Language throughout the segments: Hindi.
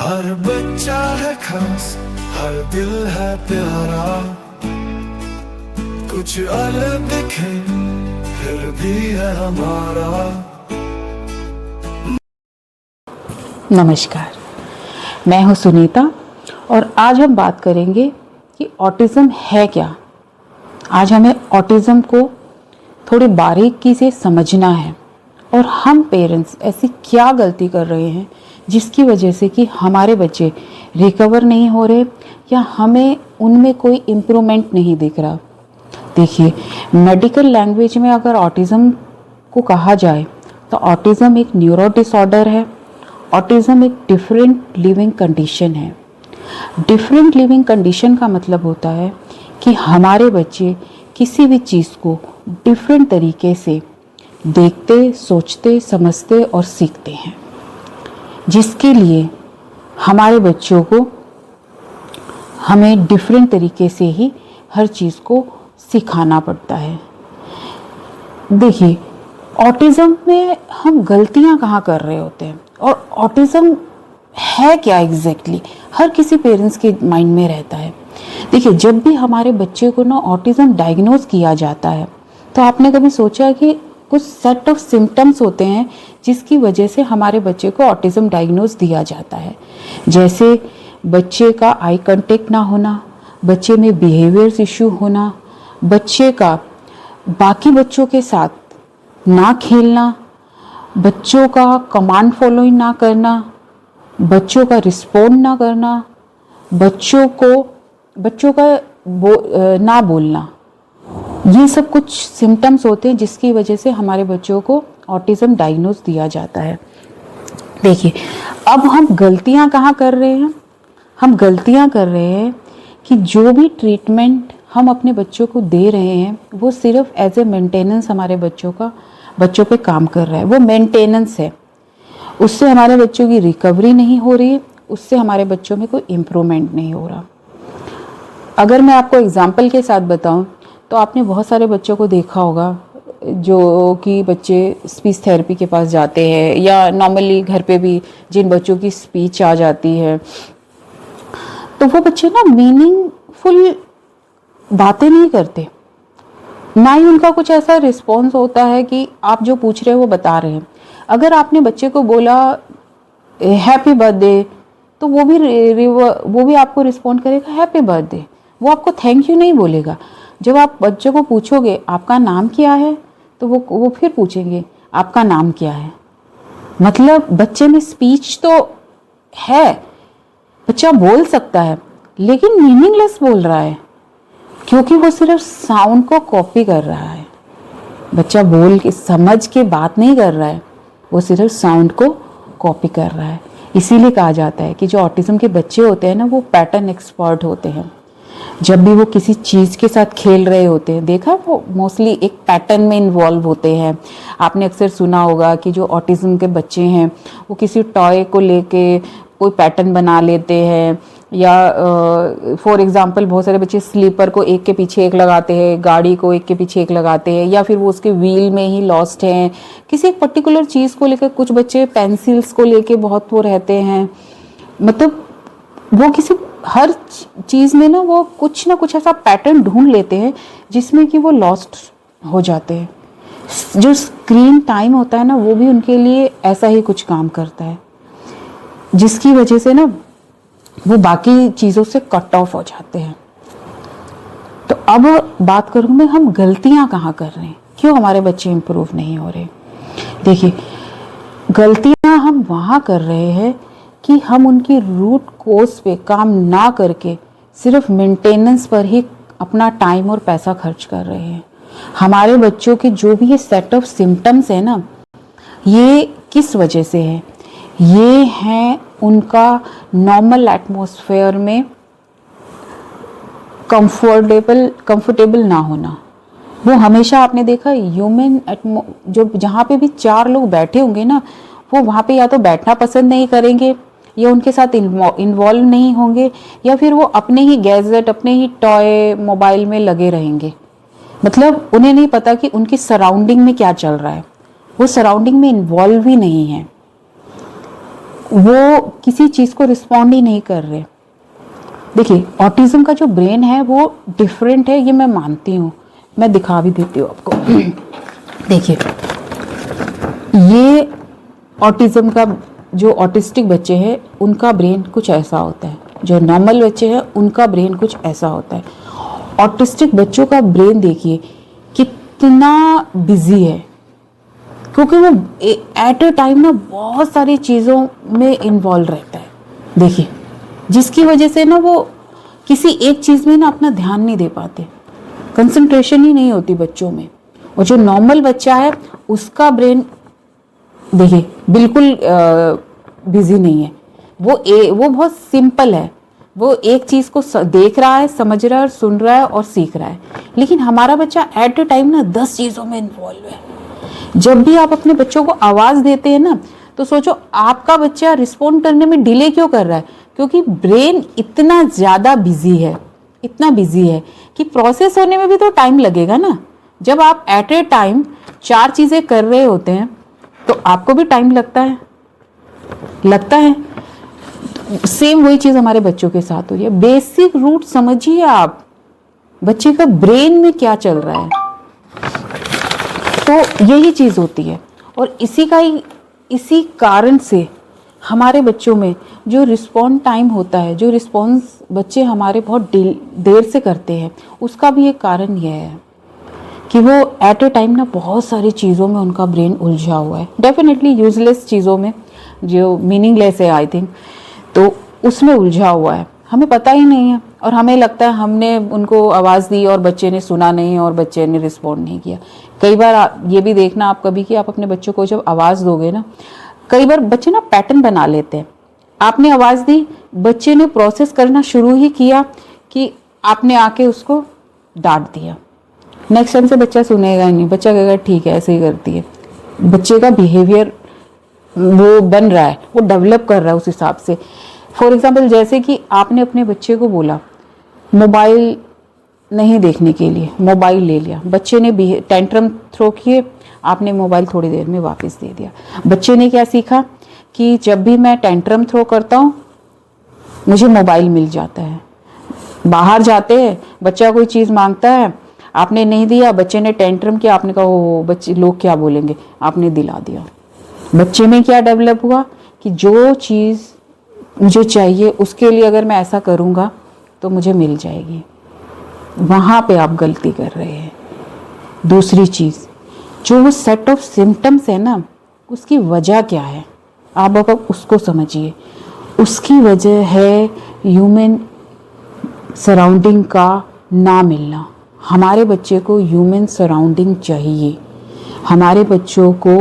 हर बच्चा है खास, हर दिल है प्यारा, कुछ अलग दिखे फिर भी है हमारा। नमस्कार, मैं हूं सुनीता और आज हम बात करेंगे कि ऑटिज्म है क्या। आज हमें ऑटिज्म को थोड़ी बारीकी से समझना है और हम पेरेंट्स ऐसी क्या गलती कर रहे हैं जिसकी वजह से कि हमारे बच्चे रिकवर नहीं हो रहे या हमें उनमें कोई इम्प्रूवमेंट नहीं दिख रहा। देखिए, मेडिकल लैंग्वेज में अगर ऑटिज्म को कहा जाए तो ऑटिज्म एक न्यूरो डिसऑर्डर है। ऑटिज्म एक डिफरेंट लिविंग कंडीशन है। डिफरेंट लिविंग कंडीशन का मतलब होता है कि हमारे बच्चे किसी भी चीज़ को डिफरेंट तरीके से देखते, सोचते, समझते और सीखते हैं, जिसके लिए हमारे बच्चों को हमें डिफरेंट तरीके से ही हर चीज़ को सिखाना पड़ता है। देखिए, ऑटिज्म में हम गलतियां कहाँ कर रहे होते हैं और ऑटिज्म है क्या एग्जैक्टली हर किसी पेरेंट्स के माइंड में रहता है। देखिए, जब भी हमारे बच्चे को ना ऑटिज्म डायग्नोज किया जाता है तो आपने कभी सोचा कि कुछ सेट ऑफ सिम्टम्स होते हैं जिसकी वजह से हमारे बच्चे को ऑटिज्म डायग्नोज दिया जाता है। जैसे बच्चे का आई कांटेक्ट ना होना, बच्चे में बिहेवियर्स इशू होना, बच्चे का बाकी बच्चों के साथ ना खेलना, बच्चों का कमांड फॉलोइंग ना करना, बच्चों का रिस्पॉन्ड ना करना, बच्चों का ना बोलना। ये सब कुछ सिम्टम्स होते हैं जिसकी वजह से हमारे बच्चों को ऑटिज्म डायग्नोज दिया जाता है। देखिए, अब हम गलतियां कहाँ कर रहे हैं? हम गलतियां कर रहे हैं कि जो भी ट्रीटमेंट हम अपने बच्चों को दे रहे हैं वो सिर्फ एज ए मेंटेनेंस हमारे बच्चों पे काम कर रहा है। वो मेंटेनेंस है, उससे हमारे बच्चों की रिकवरी नहीं हो रही है, उससे हमारे बच्चों में कोई इम्प्रूवमेंट नहीं हो रहा। अगर मैं आपको एग्जाम्पल के साथ बताऊं तो आपने बहुत सारे बच्चों को देखा होगा जो कि बच्चे स्पीच थेरेपी के पास जाते हैं या नॉर्मली घर पे भी जिन बच्चों की स्पीच आ जाती है तो वो बच्चे ना मीनिंगफुल बातें नहीं करते, ना ही उनका कुछ ऐसा रिस्पॉन्स होता है कि आप जो पूछ रहे हो वो बता रहे हैं। अगर आपने बच्चे को बोला हैप्पी बर्थडे तो वो भी आपको रिस्पॉन्ड करेगा हैप्पी बर्थडे। वो आपको थैंक यू नहीं बोलेगा। जब आप बच्चे को पूछोगे आपका नाम क्या है तो वो फिर पूछेंगे आपका नाम क्या है। मतलब बच्चे में स्पीच तो है, बच्चा बोल सकता है लेकिन मीनिंगलेस बोल रहा है क्योंकि वो सिर्फ साउंड को कॉपी कर रहा है। बच्चा बोल के समझ के बात नहीं कर रहा है, वो सिर्फ साउंड को कॉपी कर रहा है। इसीलिए कहा जाता है कि जो ऑटिज्म के बच्चे होते हैं ना वो पैटर्न एक्सपर्ट होते हैं। जब भी वो किसी चीज़ के साथ खेल रहे होते हैं, देखा, वो मोस्टली एक पैटर्न में इन्वॉल्व होते हैं। आपने अक्सर सुना होगा कि जो ऑटिज्म के बच्चे हैं वो किसी टॉय को लेके कोई पैटर्न बना लेते हैं या फॉर एग्जांपल बहुत सारे बच्चे स्लीपर को एक के पीछे एक लगाते हैं, गाड़ी को एक के पीछे एक लगाते हैं या फिर वो उसके व्हील में ही लॉस्ट हैं किसी एक पर्टिकुलर चीज़ को लेकर। कुछ बच्चे पेंसिल्स को लेके बहुत वो रहते हैं, मतलब वो किसी हर चीज़ में ना वो कुछ ना कुछ ऐसा पैटर्न ढूंढ लेते हैं जिसमें कि वो लॉस्ट हो जाते हैं। जो स्क्रीन टाइम होता है ना वो भी उनके लिए ऐसा ही कुछ काम करता है जिसकी वजह से ना वो बाकी चीज़ों से कट ऑफ हो जाते हैं। तो अब बात करूँ मैं, हम गलतियाँ कहाँ कर रहे हैं, क्यों हमारे बच्चे इम्प्रूव नहीं हो रहे। देखिए, गलतियाँ हम वहाँ कर रहे हैं कि हम उनकी रूट कोज पे काम ना करके सिर्फ मेंटेनेंस पर ही अपना टाइम और पैसा खर्च कर रहे हैं। हमारे बच्चों के जो भी ये सेट ऑफ सिम्टम्स है ना, ये किस वजह से है? ये है उनका नॉर्मल एटमॉस्फेयर में कंफर्टेबल ना होना। वो हमेशा आपने देखा ह्यूमन जो जहाँ पे भी चार लोग बैठे होंगे ना वो वहाँ पे या तो बैठना पसंद नहीं करेंगे या उनके साथ इन्वॉल्व नहीं होंगे या फिर वो अपने ही गैजेट, अपने ही टॉय, मोबाइल में लगे रहेंगे। मतलब उन्हें नहीं पता कि उनकी सराउंडिंग में क्या चल रहा है, वो सराउंडिंग में इन्वॉल्व ही नहीं है। वो किसी चीज़ को रिस्पॉन्ड ही नहीं कर रहे। देखिए, ऑटिज्म का जो ब्रेन है वो डिफरेंट है, ये मैं मानती हूँ। मैं दिखा भी देती हूँ आपको। देखिए, ये ऑटिज्म का, जो ऑटिस्टिक बच्चे हैं उनका ब्रेन कुछ ऐसा होता है, जो नॉर्मल बच्चे हैं उनका ब्रेन कुछ ऐसा होता है। ऑटिस्टिक बच्चों का ब्रेन देखिए कितना बिजी है, क्योंकि वो एट अ टाइम ना बहुत सारी चीज़ों में इन्वॉल्व रहता है। देखिए, जिसकी वजह से ना वो किसी एक चीज़ में ना अपना ध्यान नहीं दे पाते, कंसंट्रेशन ही नहीं होती बच्चों में। और जो नॉर्मल बच्चा है उसका ब्रेन देखिए बिल्कुल बिजी नहीं है, वो बहुत सिंपल है। वो एक चीज़ को देख रहा है, समझ रहा है, सुन रहा है और सीख रहा है। लेकिन हमारा बच्चा एट अ टाइम ना 10 चीज़ों में इन्वॉल्व है। जब भी आप अपने बच्चों को आवाज़ देते हैं ना, तो सोचो आपका बच्चा रिस्पॉन्ड करने में डिले क्यों कर रहा है, क्योंकि ब्रेन इतना ज़्यादा बिजी है, इतना बिजी है कि प्रोसेस होने में भी तो टाइम लगेगा ना। जब आप एट ए टाइम 4 चीज़ें कर रहे होते हैं तो आपको भी टाइम लगता है। सेम वही चीज़ हमारे बच्चों के साथ हुई है। बेसिक रूट समझिए आप, बच्चे का ब्रेन में क्या चल रहा है, तो यही चीज़ होती है। और इसी कारण से हमारे बच्चों में जो रिस्पॉन्ड टाइम होता है, जो रिस्पॉन्स बच्चे हमारे बहुत देर से करते हैं, उसका भी एक कारण यह है कि वो एट ए टाइम ना बहुत सारी चीज़ों में उनका ब्रेन उलझा हुआ है। डेफिनेटली यूजलेस चीज़ों में, जो मीनिंगलेस है आई थिंक, तो उसमें उलझा हुआ है, हमें पता ही नहीं है। और हमें लगता है हमने उनको आवाज़ दी और बच्चे ने सुना नहीं और बच्चे ने रिस्पॉन्ड नहीं किया। कई बार ये भी देखना आप कभी कि आप अपने बच्चों को जब आवाज़ दोगे ना, कई बार बच्चे ना पैटर्न बना लेते हैं। आपने आवाज़ दी, बच्चे ने प्रोसेस करना शुरू ही किया कि आपने आके उसको डांट दिया। नेक्स्ट टाइम से बच्चा सुनेगा ही नहीं, बच्चा कहेगा ठीक है ऐसे ही करती है। बच्चे का बिहेवियर वो बन रहा है, वो डेवलप कर रहा है उस हिसाब से। फॉर एग्जाम्पल, जैसे कि आपने अपने बच्चे को बोला मोबाइल नहीं देखने के लिए, मोबाइल ले लिया, बच्चे ने टेंट्रम थ्रो किए, आपने मोबाइल थोड़ी देर में वापस दे दिया। बच्चे ने क्या सीखा कि जब भी मैं टेंट्रम थ्रो करता हूँ मुझे मोबाइल मिल जाता है। बाहर जाते हैं, बच्चा कोई चीज़ मांगता है, आपने नहीं दिया, बच्चे ने टेंट्रम किया, आपने कहा ओ बच्चे लोग क्या बोलेंगे, आपने दिला दिया। बच्चे में क्या डेवलप हुआ कि जो चीज़ मुझे चाहिए उसके लिए अगर मैं ऐसा करूँगा तो मुझे मिल जाएगी। वहाँ पे आप गलती कर रहे हैं। दूसरी चीज़, जो वो सेट ऑफ सिम्टम्स है ना, उसकी वजह क्या है, आप उसको समझिए। उसकी वजह है ह्यूमन सराउंडिंग का ना मिलना। हमारे बच्चे को ह्यूमन सराउंडिंग चाहिए। हमारे बच्चों को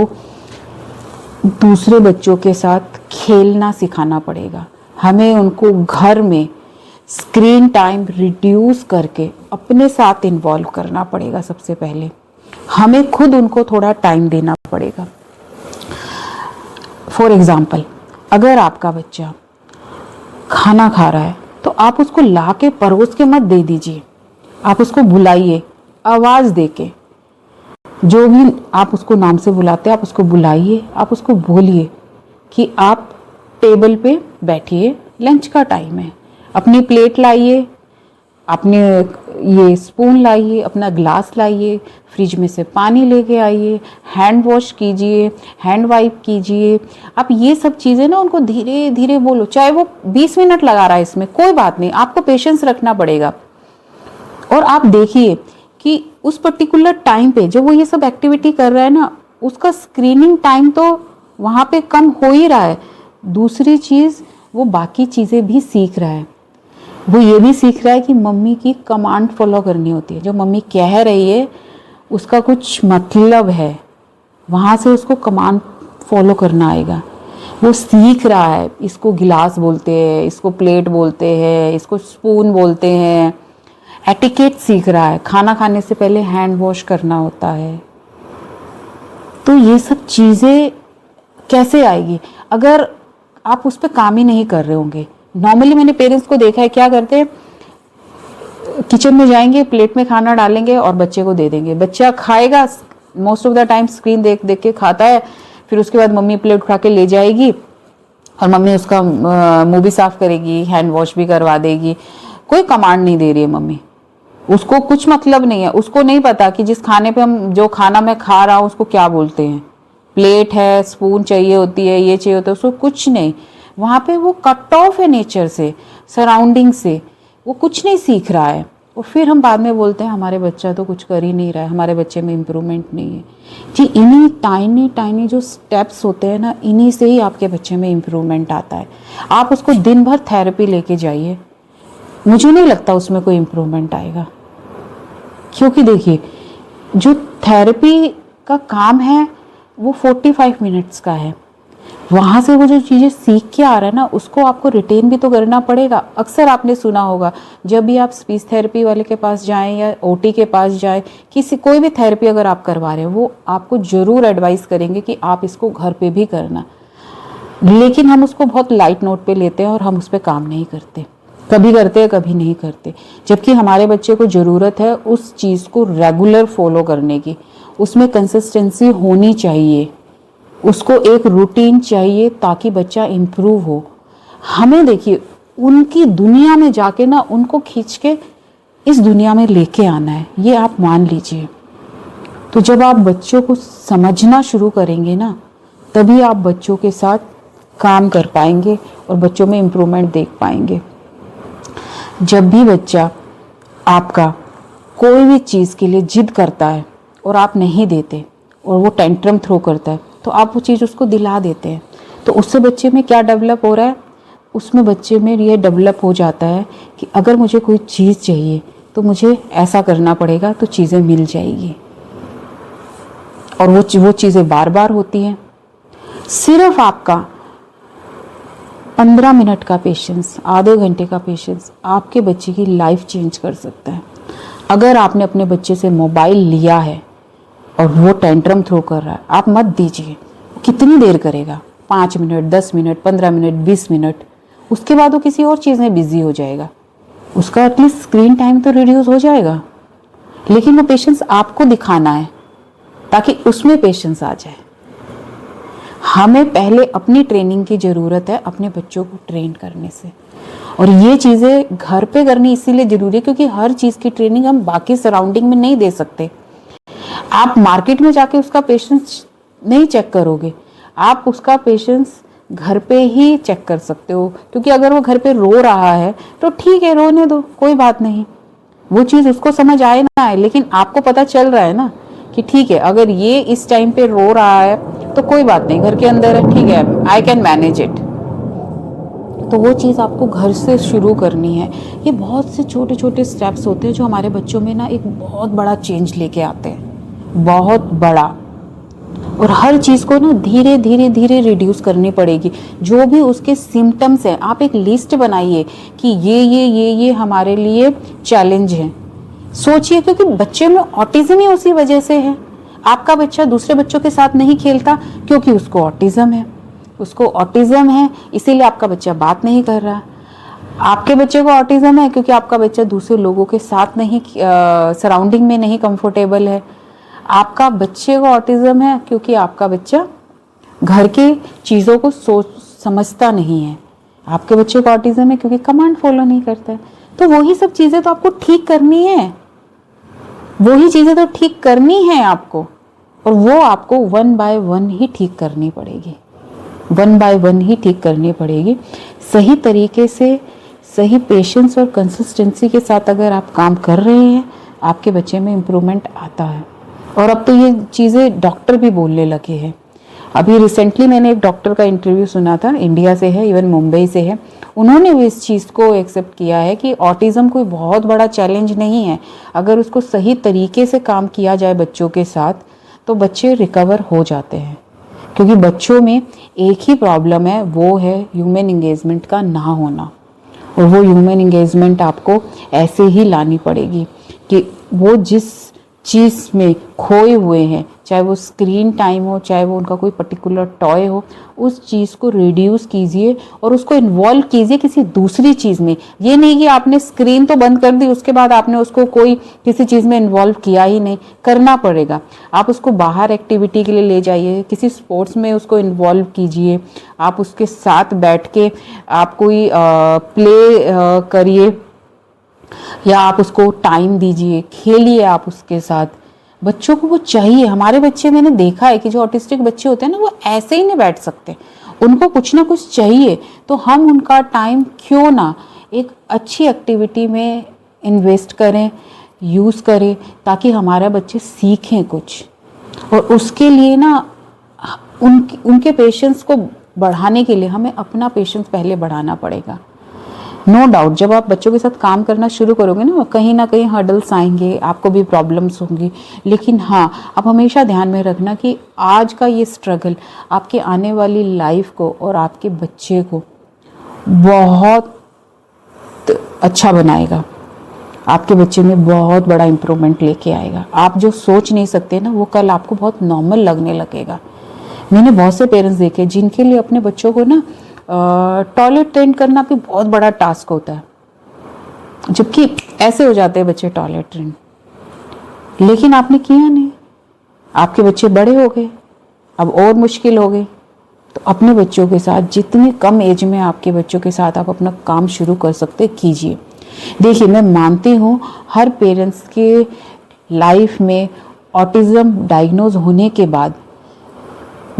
दूसरे बच्चों के साथ खेलना सिखाना पड़ेगा। हमें उनको घर में स्क्रीन टाइम रिड्यूस करके अपने साथ इन्वॉल्व करना पड़ेगा। सबसे पहले हमें खुद उनको थोड़ा टाइम देना पड़ेगा। फॉर एग्जाम्पल, अगर आपका बच्चा खाना खा रहा है तो आप उसको ला के परोस के मत दे दीजिए, आप उसको बुलाइए आवाज़ दे के। जो भी आप उसको नाम से बुलाते हैं आप उसको बुलाइए, आप उसको बोलिए कि आप टेबल पे बैठिए, लंच का टाइम है, अपनी प्लेट लाइए, अपने ये स्पून लाइए, अपना ग्लास लाइए, फ्रिज में से पानी लेके आइए, हैंड वॉश कीजिए, हैंड वाइप कीजिए। आप ये सब चीज़ें ना उनको धीरे धीरे बोलो, चाहे वो 20 मिनट लगा रहा है इसमें कोई बात नहीं, आपको पेशेंस रखना पड़ेगा। और आप देखिए कि उस पर्टिकुलर टाइम पे जब वो ये सब एक्टिविटी कर रहा है ना, उसका स्क्रीनिंग टाइम तो वहाँ पे कम हो ही रहा है। दूसरी चीज़, वो बाकी चीज़ें भी सीख रहा है। वो ये भी सीख रहा है कि मम्मी की कमांड फॉलो करनी होती है, जो मम्मी कह रही है उसका कुछ मतलब है, वहाँ से उसको कमांड फॉलो करना आएगा। वो सीख रहा है, इसको गिलास बोलते हैं, इसको प्लेट बोलते हैं, इसको स्पून बोलते हैं। एटिकेट सीख रहा है, खाना खाने से पहले हैंड वॉश करना होता है। तो ये सब चीज़ें कैसे आएगी अगर आप उस पर काम ही नहीं कर रहे होंगे। नॉर्मली मैंने पेरेंट्स को देखा है क्या करते हैं, किचन में जाएंगे, प्लेट में खाना डालेंगे और बच्चे को दे देंगे। बच्चा खाएगा, most of the time screen देख देख के खाता है, फिर उसके बाद मम्मी प्लेट उठा के ले जाएगी और मम्मी उसका मुंह भी साफ करेगी, हैंड वॉश भी करवा देगी, कोई कमांड नहीं दे रही है मम्मी। उसको कुछ मतलब नहीं है, उसको नहीं पता कि जिस खाने पे हम, जो खाना मैं खा रहा हूँ उसको क्या बोलते हैं, प्लेट है, स्पून चाहिए होती है, ये चाहिए होता है, उसको कुछ नहीं। वहाँ पे वो कट ऑफ है नेचर से, सराउंडिंग से, वो कुछ नहीं सीख रहा है। और फिर हम बाद में बोलते हैं हमारे बच्चा तो कुछ कर ही नहीं रहा है, हमारे बच्चे में इम्प्रूवमेंट नहीं है। जी इन्हीं टाइनी टाइनी जो स्टेप्स होते हैं ना, इन्हीं से ही आपके बच्चे में इम्प्रूवमेंट आता है। आप उसको दिन भर थेरेपी लेके जाइए, मुझे नहीं लगता उसमें कोई इम्प्रूवमेंट आएगा। क्योंकि देखिए, जो थेरेपी का काम है वो 45 मिनट्स का है। वहाँ से वो जो चीज़ें सीख के आ रहा है ना, उसको आपको रिटेन भी तो करना पड़ेगा। अक्सर आपने सुना होगा, जब भी आप स्पीच थेरेपी वाले के पास जाएं या ओटी के पास जाएं, कोई भी थेरेपी अगर आप करवा रहे हैं, वो आपको ज़रूर एडवाइस करेंगे कि आप इसको घर पे भी करना। लेकिन हम उसको बहुत लाइट नोट पे लेते हैं और हम उस पर काम नहीं करते, कभी करते हैं कभी नहीं करते। जबकि हमारे बच्चे को ज़रूरत है उस चीज़ को रेगुलर फॉलो करने की, उसमें कंसिस्टेंसी होनी चाहिए, उसको एक रूटीन चाहिए ताकि बच्चा इम्प्रूव हो। हमें देखिए, उनकी दुनिया में जाके ना उनको खींच के इस दुनिया में लेके आना है, ये आप मान लीजिए। तो जब आप बच्चों को समझना शुरू करेंगे ना, तभी आप बच्चों के साथ काम कर पाएंगे और बच्चों में इम्प्रूवमेंट देख पाएंगे। जब भी बच्चा आपका कोई भी चीज़ के लिए जिद करता है और आप नहीं देते और वो टेंट्रम थ्रो करता है, तो आप वो चीज़ उसको दिला देते हैं, तो उससे बच्चे में क्या डेवलप हो रहा है, उसमें बच्चे में ये डेवलप हो जाता है कि अगर मुझे कोई चीज़ चाहिए तो मुझे ऐसा करना पड़ेगा तो चीज़ें मिल जाएगी। और वो चीज़ें बार बार होती हैं। सिर्फ आपका 15 मिनट का पेशेंस, आधे घंटे का पेशेंस आपके बच्चे की लाइफ चेंज कर सकता है। अगर आपने अपने बच्चे से मोबाइल लिया है और वो टेंट्रम थ्रो कर रहा है, आप मत दीजिए। कितनी देर करेगा, 5 मिनट, 10 मिनट, 15 मिनट, 20 मिनट, उसके बाद वो किसी और चीज़ में बिजी हो जाएगा, उसका एटलीस्ट स्क्रीन टाइम तो रिड्यूस हो जाएगा। लेकिन वो पेशेंस आपको दिखाना है ताकि उसमें पेशेंस आ जाए। हमें पहले अपनी ट्रेनिंग की ज़रूरत है, अपने बच्चों को ट्रेन करने से। और ये चीज़ें घर पे करनी इसीलिए ज़रूरी है क्योंकि हर चीज़ की ट्रेनिंग हम बाकी सराउंडिंग में नहीं दे सकते। आप मार्केट में जाके उसका पेशेंस नहीं चेक करोगे, आप उसका पेशेंस घर पे ही चेक कर सकते हो। क्योंकि अगर वो घर पे रो रहा है तो ठीक है, रोने दो, कोई बात नहीं, वो चीज़ उसको समझ आए ना आए, लेकिन आपको पता चल रहा है ना कि ठीक है, अगर ये इस टाइम पे रो रहा है तो कोई बात नहीं, घर के अंदर है, ठीक है, आई कैन मैनेज इट। तो वो चीज़ आपको घर से शुरू करनी है। ये बहुत से छोटे छोटे स्टेप्स होते हैं जो हमारे बच्चों में ना एक बहुत बड़ा चेंज लेके आते हैं, बहुत बड़ा। और हर चीज़ को ना धीरे धीरे धीरे रिड्यूस करनी पड़ेगी। जो भी उसके सिम्टम्स हैं, आप एक लिस्ट बनाइए कि ये हमारे लिए चैलेंज है। सोचिए, क्योंकि बच्चे में ऑटिज्म ही उसी वजह से है। आपका बच्चा दूसरे बच्चों के साथ नहीं खेलता क्योंकि उसको ऑटिज्म है, इसीलिए आपका बच्चा बात नहीं कर रहा। आपके बच्चे को ऑटिज्म है क्योंकि आपका बच्चा दूसरे लोगों के साथ नहीं, सराउंडिंग में नहीं कंफर्टेबल है। आपका बच्चे को ऑटिज्म है क्योंकि आपका बच्चा घर के चीज़ों को समझता नहीं है। आपके बच्चे को ऑटिज्म है क्योंकि कमांड फॉलो नहीं करता है। तो वही सब चीज़ें तो आपको ठीक करनी है, आपको। और वो आपको 1 बाय 1 ही ठीक करनी पड़ेगी, 1 बाय 1 ही ठीक करनी पड़ेगी। सही तरीके से, सही पेशेंस और कंसिस्टेंसी के साथ अगर आप काम कर रहे हैं, आपके बच्चे में इम्प्रूवमेंट आता है। और अब तो ये चीज़ें डॉक्टर भी बोलने लगे हैं। अभी रिसेंटली मैंने एक डॉक्टर का इंटरव्यू सुना था, इंडिया से है, इवन मुंबई से है। उन्होंने भी इस चीज़ को एक्सेप्ट किया है कि ऑटिज़म कोई बहुत बड़ा चैलेंज नहीं है। अगर उसको सही तरीके से काम किया जाए बच्चों के साथ, तो बच्चे रिकवर हो जाते हैं। क्योंकि बच्चों में एक ही प्रॉब्लम है, वो है ह्यूमन इंगेजमेंट का ना होना। और वो ह्यूमन इंगेजमेंट आपको ऐसे ही लानी पड़ेगी कि वो जिस चीज़ में खोए हुए हैं, चाहे वो स्क्रीन टाइम हो, चाहे वो उनका कोई पर्टिकुलर टॉय हो, उस चीज़ को रिड्यूस कीजिए और उसको इन्वॉल्व कीजिए किसी दूसरी चीज़ में। ये नहीं कि आपने स्क्रीन तो बंद कर दी, उसके बाद आपने उसको कोई किसी चीज़ में इन्वॉल्व किया ही नहीं, करना पड़ेगा। आप उसको बाहर एक्टिविटी के लिए ले जाइए, किसी स्पोर्ट्स में उसको इन्वॉल्व कीजिए, आप उसके साथ बैठ के आप कोई प्ले करिए, या आप उसको टाइम दीजिए, खेलिए आप उसके साथ। बच्चों को वो चाहिए। हमारे बच्चे, मैंने देखा है कि जो ऑटिस्टिक बच्चे होते हैं ना, वो ऐसे ही नहीं बैठ सकते, उनको कुछ ना कुछ चाहिए। तो हम उनका टाइम क्यों ना एक अच्छी एक्टिविटी में इन्वेस्ट करें, यूज़ करें, ताकि हमारे बच्चे सीखें कुछ। और उसके लिए ना उनके पेशेंस को बढ़ाने के लिए हमें अपना पेशेंस पहले बढ़ाना पड़ेगा। नो डाउट, जब आप बच्चों के साथ काम करना शुरू करोगे ना कहीं हर्डल्स आएंगे, आपको भी प्रॉब्लम्स होंगी, लेकिन हाँ, आप हमेशा ध्यान में रखना कि आज का ये स्ट्रगल आपके आने वाली लाइफ को और आपके बच्चे को बहुत अच्छा बनाएगा, आपके बच्चे में बहुत बड़ा इम्प्रूवमेंट लेके आएगा। आप जो सोच नहीं सकते ना, वो कल आपको बहुत नॉर्मल लगने लगेगा। मैंने बहुत से पेरेंट्स देखे जिनके लिए अपने बच्चों को ना टॉयलेट ट्रेन करना भी बहुत बड़ा टास्क होता है, जबकि ऐसे हो जाते हैं बच्चे टॉयलेट ट्रेन, लेकिन आपने किया नहीं। आपके बच्चे बड़े हो गए, अब और मुश्किल हो गई। तो अपने बच्चों के साथ जितने कम एज में आपके बच्चों के साथ आप अपना काम शुरू कर सकते कीजिए। देखिए, मैं मानती हूँ हर पेरेंट्स के लाइफ में ऑटिज्म डायग्नोज होने के बाद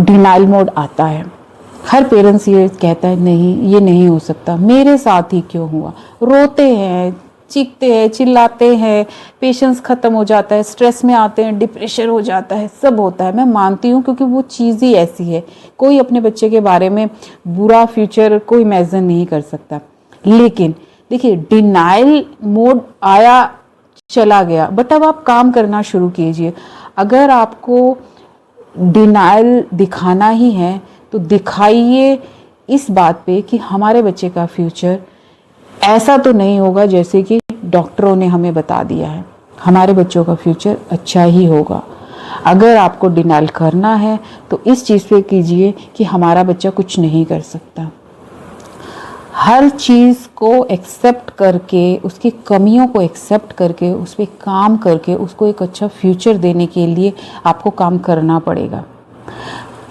डिनाइल मोड आता है। हर पेरेंट्स ये कहता है नहीं, ये नहीं हो सकता, मेरे साथ ही क्यों हुआ। रोते हैं, चीखते हैं, चिल्लाते हैं, पेशेंस खत्म हो जाता है, स्ट्रेस में आते हैं, डिप्रेशन हो जाता है, सब होता है। मैं मानती हूँ, क्योंकि वो चीज़ ही ऐसी है। कोई अपने बच्चे के बारे में बुरा फ्यूचर कोई इमेजिन नहीं कर सकता। लेकिन देखिए, डिनाइल मोड आया चला गया, बट अब आप काम करना शुरू कीजिए। अगर आपको डिनाइल दिखाना ही है तो दिखाइए इस बात पे कि हमारे बच्चे का फ्यूचर ऐसा तो नहीं होगा जैसे कि डॉक्टरों ने हमें बता दिया है। हमारे बच्चों का फ्यूचर अच्छा ही होगा। अगर आपको डिनाइल करना है तो इस चीज़ पे कीजिए कि हमारा बच्चा कुछ नहीं कर सकता। हर चीज़ को एक्सेप्ट करके, उसकी कमियों को एक्सेप्ट करके, उस पर काम करके उसको एक अच्छा फ्यूचर देने के लिए आपको काम करना पड़ेगा।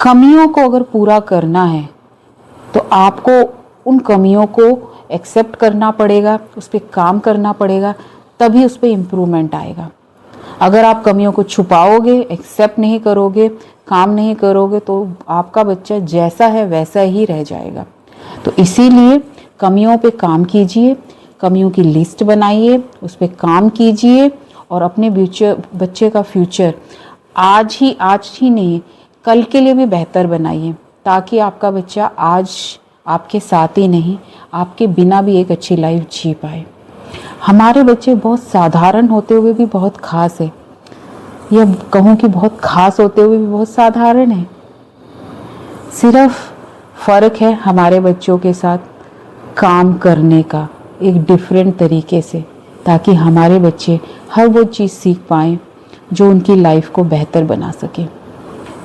कमियों को अगर पूरा करना है तो आपको उन कमियों को एक्सेप्ट करना पड़ेगा, उस पर काम करना पड़ेगा, तभी उस पर इम्प्रूवमेंट आएगा। अगर आप कमियों को छुपाओगे, एक्सेप्ट नहीं करोगे, काम नहीं करोगे, तो आपका बच्चा जैसा है वैसा ही रह जाएगा। तो इसीलिए कमियों पे काम कीजिए, कमियों की लिस्ट बनाइए, उस पर काम कीजिए और अपने बच्चे का फ्यूचर आज ही नहीं, कल के लिए भी बेहतर बनाइए, ताकि आपका बच्चा आज आपके साथ ही नहीं, आपके बिना भी एक अच्छी लाइफ जी पाए। हमारे बच्चे बहुत साधारण होते हुए भी बहुत खास है, या कहूँ कि बहुत खास होते हुए भी बहुत साधारण है। सिर्फ फ़र्क है हमारे बच्चों के साथ काम करने का एक डिफरेंट तरीके से, ताकि हमारे बच्चे हर वो चीज़ सीख पाएँ जो उनकी लाइफ को बेहतर बना सके।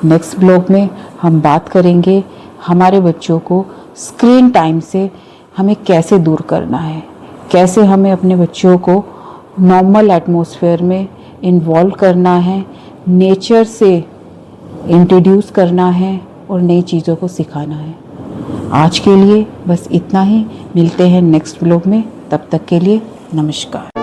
नेक्स्ट ब्लॉग में हम बात करेंगे हमारे बच्चों को स्क्रीन टाइम से हमें कैसे दूर करना है, कैसे हमें अपने बच्चों को नॉर्मल एटमॉस्फेयर में इन्वॉल्व करना है, नेचर से इंट्रोड्यूस करना है और नई चीज़ों को सिखाना है। आज के लिए बस इतना ही, मिलते हैं नेक्स्ट ब्लॉग में, तब तक के लिए नमस्कार।